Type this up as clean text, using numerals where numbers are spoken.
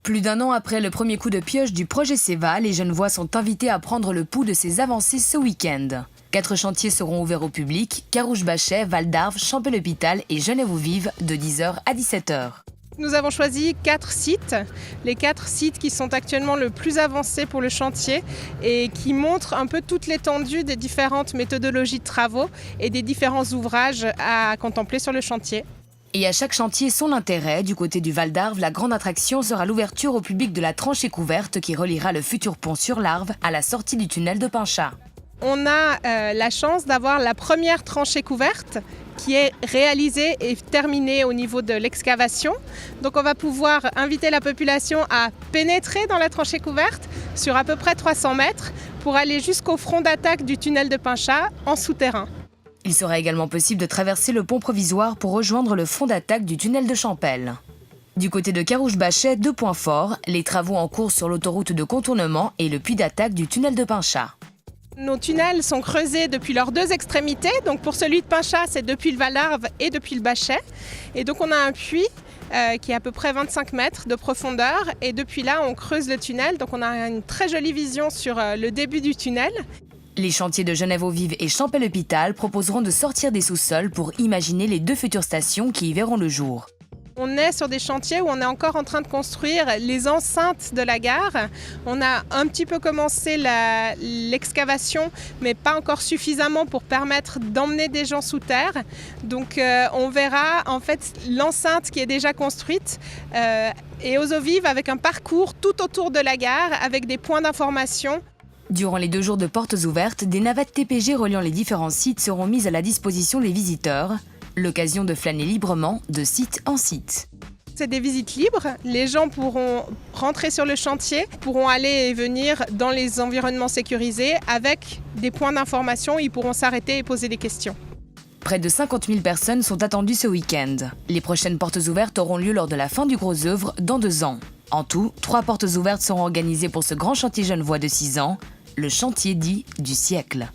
Plus d'un an après le premier coup de pioche du projet SEVA, les Genevois sont invités à prendre le pouls de ces avancées ce week-end. 4 chantiers seront ouverts au public, Carouge-Bachet, Val-d'Arve, Champel-Hôpital et Genève-aux-Vives de 10h à 17h. Nous avons choisi 4 sites, les 4 sites qui sont actuellement le plus avancés pour le chantier et qui montrent un peu toute l'étendue des différentes méthodologies de travaux et des différents ouvrages à contempler sur le chantier. Et à chaque chantier son intérêt. Du côté du Val-d'Arve, la grande attraction sera l'ouverture au public de la tranchée couverte qui reliera le futur pont sur l'Arve à la sortie du tunnel de Pinchat. On a la chance d'avoir la première tranchée couverte qui est réalisée et terminée au niveau de l'excavation. Donc on va pouvoir inviter la population à pénétrer dans la tranchée couverte sur à peu près 300 mètres pour aller jusqu'au front d'attaque du tunnel de Pinchat en souterrain. Il sera également possible de traverser le pont provisoire pour rejoindre le front d'attaque du tunnel de Champel. Du côté de Carouge-Bachet, 2 points forts, les travaux en cours sur l'autoroute de contournement et le puits d'attaque du tunnel de Pinchat. Nos tunnels sont creusés depuis leurs 2 extrémités. Donc pour celui de Pinchat, c'est depuis le Val-d'Arve et depuis le Bachet. Et donc on a un puits qui est à peu près 25 mètres de profondeur. Et depuis là, on creuse le tunnel. Donc on a une très jolie vision sur le début du tunnel. Les chantiers de Genève-aux-Vives et Champel-Hôpital proposeront de sortir des sous-sols pour imaginer les 2 futures stations qui y verront le jour. On est sur des chantiers où on est encore en train de construire les enceintes de la gare. On a un petit peu commencé l'excavation, mais pas encore suffisamment pour permettre d'emmener des gens sous terre. Donc on verra en fait l'enceinte qui est déjà construite et aux eaux vives avec un parcours tout autour de la gare avec des points d'information. Durant les 2 jours de portes ouvertes, des navettes TPG reliant les différents sites seront mises à la disposition des visiteurs. L'occasion de flâner librement de site en site. C'est des visites libres, les gens pourront rentrer sur le chantier, pourront aller et venir dans les environnements sécurisés avec des points d'information, ils pourront s'arrêter et poser des questions. Près de 50 000 personnes sont attendues ce week-end. Les prochaines portes ouvertes auront lieu lors de la fin du gros œuvre dans 2 ans. En tout, 3 portes ouvertes seront organisées pour ce grand chantier genevois de 6 ans, le chantier dit du siècle.